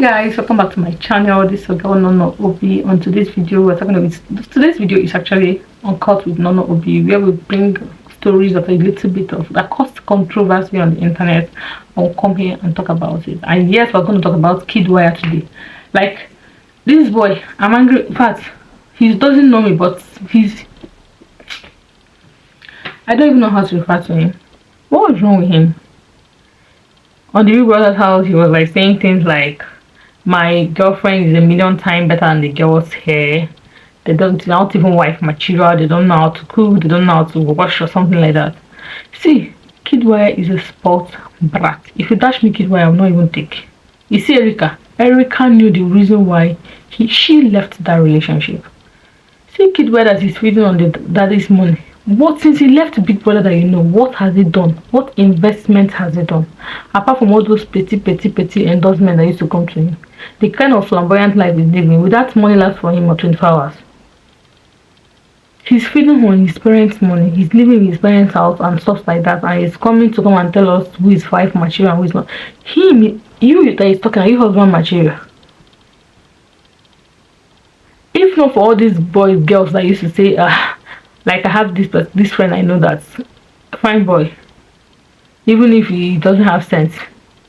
Guys, welcome back to my channel. This is your girl Nono Obi. On today's video, we're talking about today's video is actually Uncut with Nono Obi, where we bring stories of a little bit of that caused controversy on the internet. I'll come here and talk about it. And yes, we're going to talk about Kidwire today. Like this boy, I'm angry. In fact, he doesn't know me, but I don't even know how to refer to him. What was wrong with him? On the Big Brother's house, he was like saying things like, my girlfriend is a million times better than the girls here. They're not even wife material. They don't know how to cook. They don't know how to wash or something like that. See, Kidwire is a sport brat. If you dash me Kidwire, I will not even take. You see, Erica knew the reason why she left that relationship. See, Kidwire that is feeding on the daddy's money. What, since he left Big Brother, that you know, what has he done? What investment has he done? Apart from all those petty endorsements that used to come to him. The kind of flamboyant life he's living, with that money last for him for 24 hours. He's feeding on his parents' money. He's living in his parents' house and stuff like that. And he's coming to come and tell us who is wife material and who is not. You that is talking, are you husband material? If not for all these boys, girls that used to say, like I have this friend I know that's a fine boy. Even if he doesn't have sense,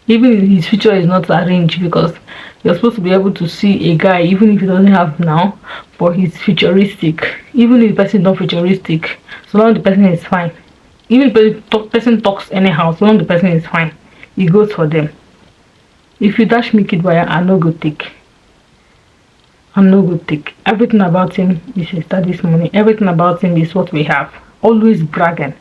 even if his future is not arranged, because you're supposed to be able to see a guy even if he doesn't have now, but he's futuristic. Even if the person is not futuristic, so long the person is fine. Even if the person talks anyhow, so long the person is fine, he goes for them. If you dash me Kidwire, I'm no good take. Everything about him is his daddy's money. Everything about him is what we have. Always bragging.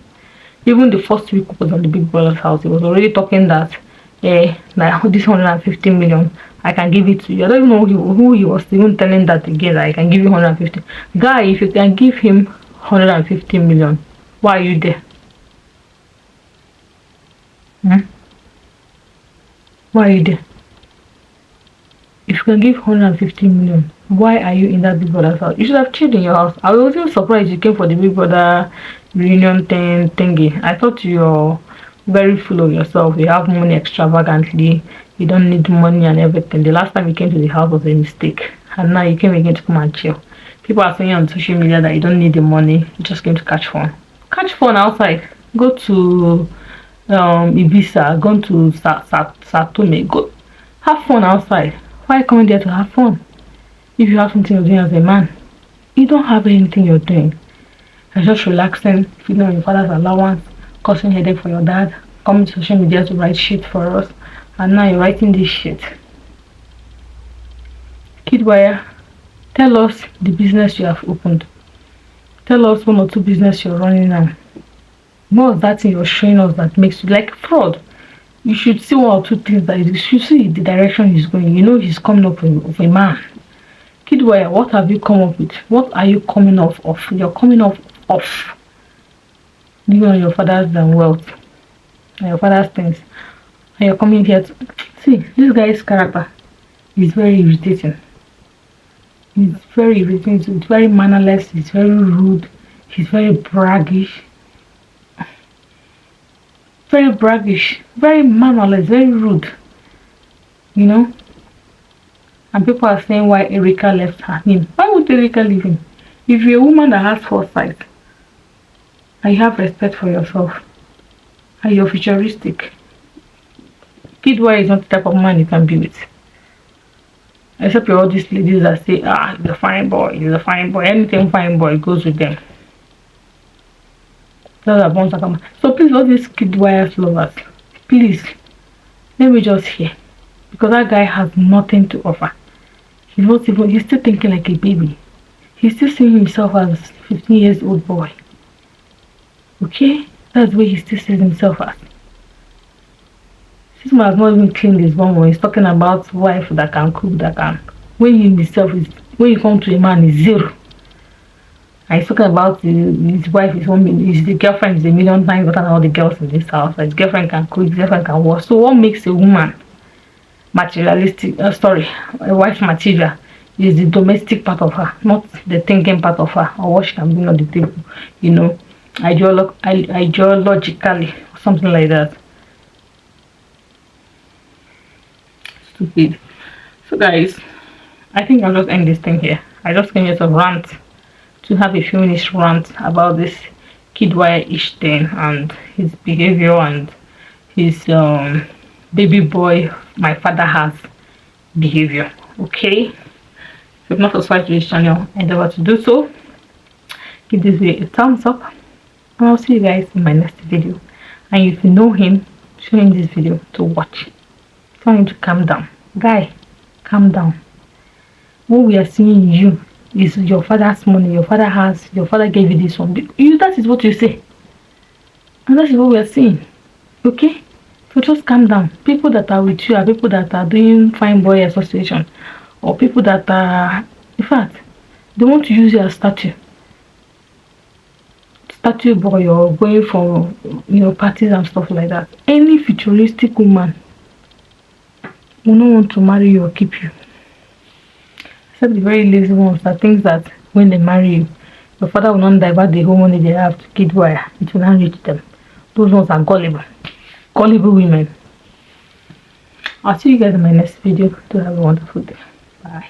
Even the first week was on the Big Brother's house, he was already talking that like this 150 million, I can give it to you. I don't even know who he was even telling that again, that I can give you 150. Guy, if you can give him 150 million, why are you there? Why are you there? If you can give 150 million, why are you in that Big Brother's house? You should have chilled in your house. I was even surprised you came for the Big Brother reunion thingy. I thought you're very full of yourself. You have money extravagantly. You don't need money and everything. The last time you came to the house was a mistake, and now you came again to come and chill. People are saying on social media that you don't need the money. You just came to catch fun. Catch fun outside. Go to Ibiza. Go to Satome. Go have fun outside. Why come there to have fun? If you have something you're doing as a man, you don't have anything you're doing. You're just relaxing, feeding on your father's allowance, causing headache for your dad, coming to social media to write shit for us, and now you're writing this shit. Kidwire, tell us the business you have opened. Tell us 1 or 2 business you're running now. What's that thing you're showing us that makes you like fraud? You should see 1 or 2 things that you should see the direction he's going. You know he's coming up of a man. Kidwire, what have you come up with? What are you coming off of? You're coming off living on your father's wealth and your father's things, and you're coming here to see this guy's character is very irritating. He's very irritating. He's very mannerless. He's very rude. He's very braggish. Very mannerless, very rude, you know. And people are saying why Erica left him. Why would Erica leave him? If you're a woman that has foresight and you have respect for yourself and you're futuristic, Kidwire is not the type of man you can be with. Except you're all these ladies that say, he's a fine boy, anything fine boy goes with them. So please, all these Kidwire lovers, please let me just hear, because that guy has nothing to offer. He's still thinking like a baby. He's still seeing himself as 15 years old boy. Okay, that's where he still sees himself as. This man has not even cleaned his bum when he's talking about wife that can cook, that can. When you come to a man, is 0. And he's talking about his wife is the girlfriend is a million times better than all the girls in this house. His girlfriend can cook, his girlfriend can wash. So what makes a woman materialistic? A wife material is the domestic part of her, not the thinking part of her, or what she can bring on the table. You know, ideologically, something like that. Stupid. So guys, I think I'll just end this thing here. I just came here to rant, to have a few minutes rant about this kid wire-ish thing and his behavior and his baby boy my father has behavior. Okay, if you've not subscribed to this channel, endeavor to do so. Give this video a thumbs up, and I'll see you guys in my next video. And if you know him, show him this video to watch. Tell him to calm down. Guy, calm down. What we are seeing you is your father's money. Your father gave you this one. That is what you say, and that is what we are seeing. Okay, so just calm down. People that are with you are people that are doing fine boy association, or people that are, in fact, they want to use you as statue boy, or going for parties and stuff like that. Any futuristic woman will not want to marry you or keep you, except the very lazy ones that think that when they marry you, your father will not divert the whole money they have to kid wire. It will not reach them. Those ones are gullible women. I'll see you guys in my next video. Do have a wonderful day. Bye.